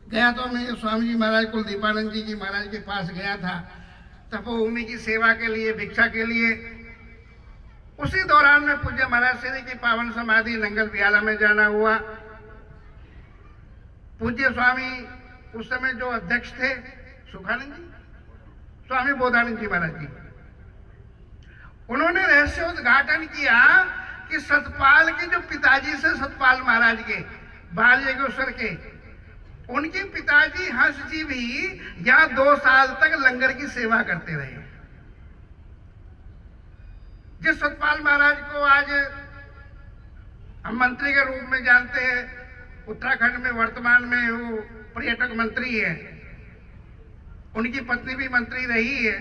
गया तो मैं स्वामी जी महाराज कुलदीपानंद जी महाराज के पास गया था तपोभूमि की सेवा के लिए, भिक्षा के लिए। उसी दौरान में पूज्य महाराज श्री की पावन समाधि नंगल बियाला में जाना हुआ। पूज्य स्वामी उस समय जो अध्यक्ष थे सुखानंद जी, स्वामी बोधानंद जी महाराज जी, उन्होंने रहस्योद्घाटन किया कि सतपाल के जो पिताजी से, सतपाल महाराज के बाल योगेश्वर के, उनके पिताजी हंस जी भी यहाँ 2 साल तक लंगर की सेवा करते रहे। जिस सतपाल महाराज को आज हम मंत्री के रूप में जानते हैं, उत्तराखंड में वर्तमान में वो पर्यटक मंत्री है, उनकी पत्नी भी मंत्री रही है।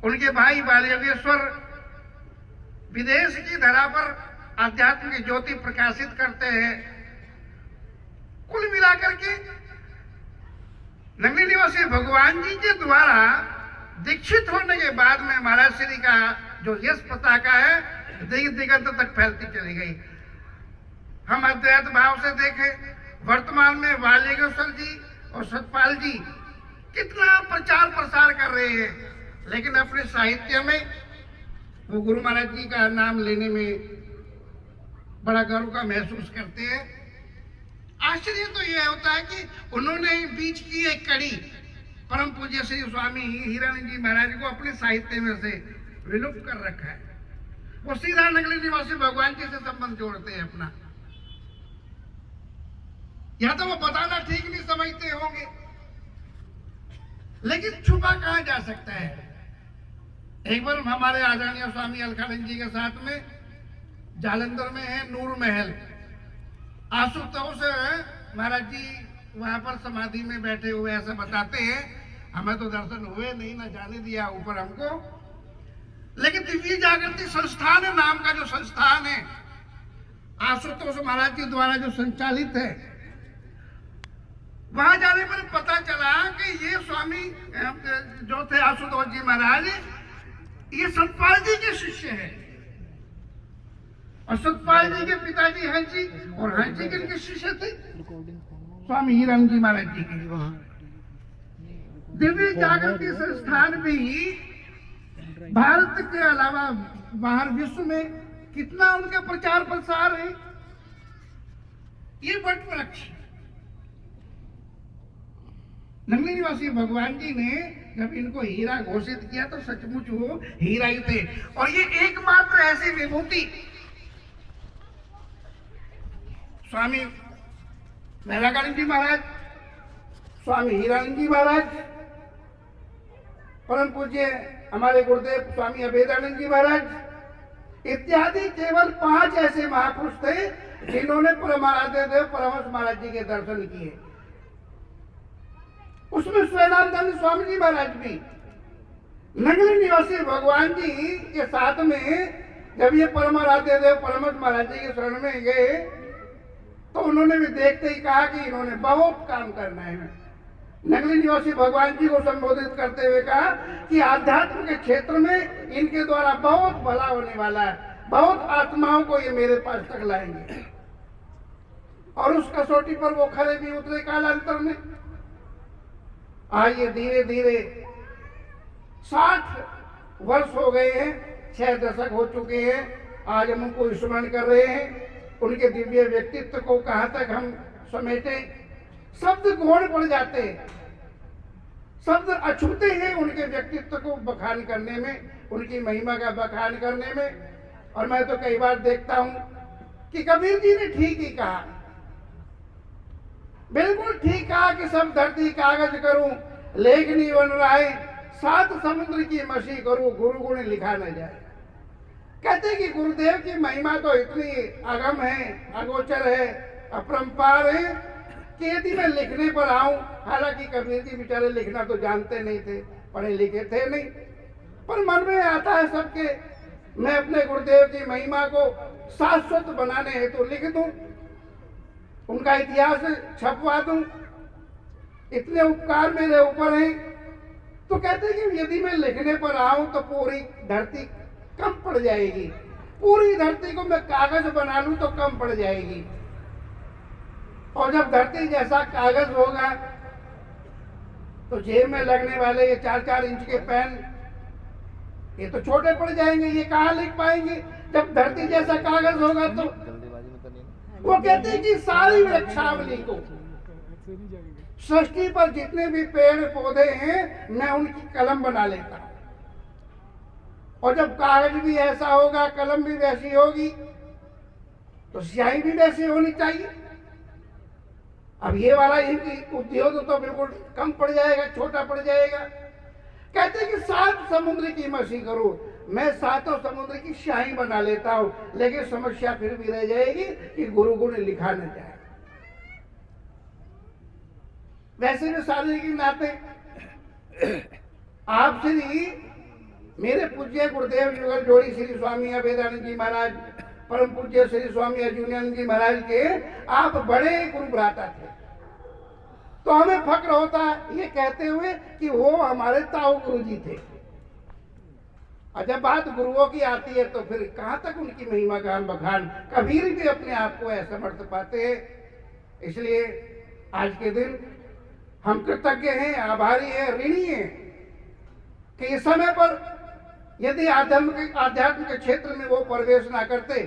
उनके भाई बाल योगेश्वर विदेश की धरा पर आध्यात्म की ज्योति प्रकाशित करते हैं। कुल मिलाकर के नगली निवासी भगवान जी के द्वारा दीक्षित होने के बाद में महाराज श्री का जो यश पताका है दिगंत तक फैलती चली गई। हम अद्वैत भाव से देखें, वर्तमान में बाल योगेश्वर जी और सतपाल जी कितना प्रचार प्रसार कर रहे हैं, लेकिन अपने साहित्य में वो गुरु महाराज जी का नाम लेने में बड़ा गर्व का महसूस करते हैं। आश्चर्य तो यह होता है कि उन्होंने बीच की एक कड़ी परम पूज्य श्री स्वामी हीरानंद जी महाराज को अपने साहित्य में से विलुप्त कर रखा है। वो सीधा नगली निवासी भगवान जी से संबंध जोड़ते हैं अपना। या तो वो बताना ठीक नहीं समझते होंगे, लेकिन छुपा कहा जा सकता है। एक बार हमारे आदरणीय स्वामी अलखानंद जी के साथ में जालंधर में है नूर महल, आशुतोष महाराज जी वहां पर समाधि में बैठे हुए ऐसा बताते हैं। हमें तो दर्शन हुए नहीं, ना जाने दिया ऊपर हमको, लेकिन दिव्य जागृति संस्थान नाम का जो संस्थान है आशुतोष महाराज जी द्वारा जो संचालित है, वहां जाने पर पता चला कि ये स्वामी जो थे आशुतोष जी महाराज, ये सतपाल जी के शिष्य हैं। और सतपाल जी के पिताजी हंस जी, और हंस जी के शिष्य थे स्वामी हीरानंद जी महाराज जी के। दिव्य जागृति संस्थान भी भारत के अलावा बाहर विश्व में कितना उनका प्रचार प्रसार है। ये वट वृक्ष नगली निवासी भगवान जी ने जब इनको हीरा घोषित किया तो सचमुच वो हीरा ही थे। और ये एकमात्र ऐसी विभूति स्वामी महराकानंद जी महाराज, स्वामी हीरानंद जी महाराज, परम पूज्य हमारे गुरुदेव स्वामी अभेदानंद जी महाराज इत्यादि केवल 5 ऐसे महापुरुष थे जिन्होंने परमाराध्य देव परमहंस महाराज जी के दर्शन किए। उसमें स्वयनानंद स्वामी जी महाराज भी नगली निवासी भगवान जी के साथ में जब ये परमाराध्य देव परमहंस महाराज जी के शरण में गए तो उन्होंने भी देखते ही कहा कि इन्होंने बहुत काम करना है। नगली निवासी भगवान जी को संबोधित करते हुए कहा कि आध्यात्म के क्षेत्र में इनके द्वारा बहुत भला होने वाला है, बहुत आत्माओं को ये मेरे पास तक लाएंगे। और उस कसौटी पर वो खरे भी उतरे कालांतर में। आज ये धीरे धीरे 60 वर्ष हो गए हैं, 6 दशक हो चुके हैं। आज हम उनको स्मरण कर रहे हैं। उनके दिव्य व्यक्तित्व को कहां तक हम समेटे, शब्द गौण पड़ जाते हैं, शब्द अछूते हैं उनके व्यक्तित्व को बखान करने में, उनकी महिमा का बखान करने में। और मैं तो कई बार देखता हूं कि कबीर जी ने ठीक ही कहा, बिल्कुल ठीक कहा कि सब धरती कागज करूं लेखनी बन रहा, 7 समुद्र की मसी करूं गुरु गुण लिखा न जाए। कहते कि गुरुदेव की महिमा तो इतनी अगम है, अगोचर है, अपरंपार है कि यदि मैं लिखने पर आऊं, हालांकि कबीर जी बेचारे लिखना तो जानते नहीं थे, पढ़े लिखे थे नहीं, पर मन में आता है सबके, मैं अपने गुरुदेव की महिमा को शाश्वत बनाने हेतु लिख दूं, उनका इतिहास छपवा दूं, इतने उपकार मेरे ऊपर हैं। तो कहते कि यदि मैं लिखने पर आऊं तो पूरी धरती कम पड़ जाएगी, पूरी धरती को मैं कागज बना लूं तो कम पड़ जाएगी। और जब धरती जैसा कागज होगा तो जेब में लगने वाले ये 4-4 इंच के पेन ये तो छोटे पड़ जाएंगे, ये कहाँ लिख पाएंगे। जब धरती जैसा कागज होगा तो वो कहते हैं कि सारी वृक्षावली को, सृष्टि पर जितने भी पेड़ पौधे हैं मैं उनकी कलम बना लेता हूं। और जब कागज भी ऐसा होगा, कलम भी वैसी होगी, तो स्याही भी वैसी होनी चाहिए। अब ये वाला उद्योग तो बिल्कुल कम पड़ जाएगा, छोटा पड़ जाएगा। कहते हैं कि 7 समुद्र की मछली करो, मैं 7 समुद्र की स्याही बना लेता हूं, लेकिन समस्या फिर भी रह जाएगी कि गुरु गुण लिखा न जाए। वैसे भी शादी के नाते आप श्री मेरे पूज्य गुरुदेव युगल जोड़ी श्री स्वामी अभेदानंद जी महाराज, परम पूज्य श्री स्वामी अर्जुनानंद जी महाराज के आप बड़े गुरु भ्राता थे। तो हमें फक्र होता ये कहते हुए कि वो हमारे ताऊ गुरु जी थे। और जब बात गुरुओं की आती है तो फिर कहां तक उनकी महिमा गान बखान। कबीर भी अपने आप को ऐसा समर्थ पाते हैं। इसलिए आज के दिन हम कृतज्ञ हैं, आभारी हैं, ऋणी हैं कि इस समय पर यदि आध्यात्म के क्षेत्र में वो प्रवेश ना करते,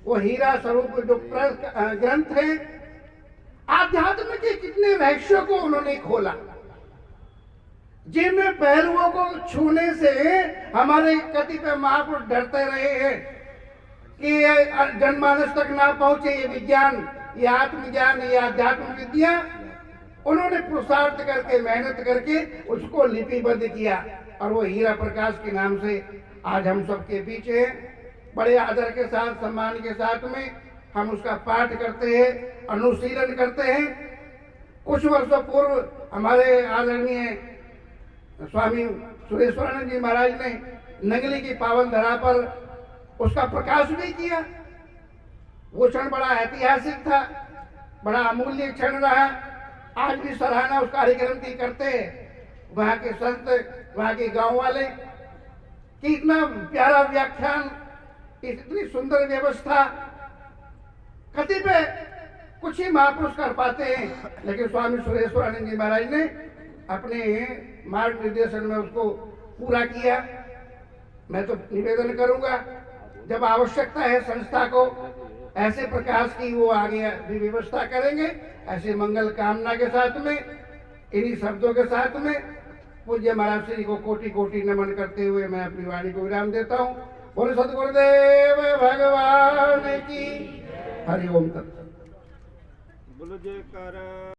वो हीरा स्वरूप जो ग्रंथ है, आध्यात्म के कितने रहस्यों को उन्होंने खोला, जिन पहलुओं को छूने से हमारे कतिपय महापुरुष डरते रहे हैं कि ये जनमानस तक ना पहुंचे ये विज्ञान, ये आत्मज्ञान, ये आध्यात्म विद्या। उन्होंने पुरुषार्थ करके, मेहनत करके उसको लिपिबद्ध किया और वो हीरा प्रकाश के नाम से आज हम सबके बीच है। बड़े आदर के साथ, सम्मान के साथ में हम उसका पाठ करते हैं, अनुशीलन करते हैं। कुछ वर्षों पूर्व हमारे आदरणीय स्वामी सुरेश्वरानंद जी महाराज ने नंगली की पावन धरा पर उसका प्रकाश भी किया। वो क्षण बड़ा ऐतिहासिक था, बड़ा अमूल्य क्षण रहा। आज भी सराहना उस कार्यक्रम की करते हैं वहां के संत, वहां के गांव वाले कि इतना प्यारा व्याख्यान, इतनी सुंदर व्यवस्था कतिपय कुछ ही महापुरुष कर पाते हैं, लेकिन स्वामी सुरेश्वरानंद जी महाराज ने अपने मार्ग निर्देशन में उसको पूरा किया। मैं तो निवेदन करूंगा जब आवश्यकता है संस्था को ऐसे प्रकाश की, वो आगे भी व्यवस्था करेंगे। ऐसे मंगल कामना के साथ में, इन्हीं शब्दों के साथ में पूज्य महाराज श्री को कोटि कोटि नमन करते हुए मैं अपनी वाणी को विराम देता हूँ। बोले सतगुरुदेव भगवान की हरि ओम तत्सत। बोलो जयकारा।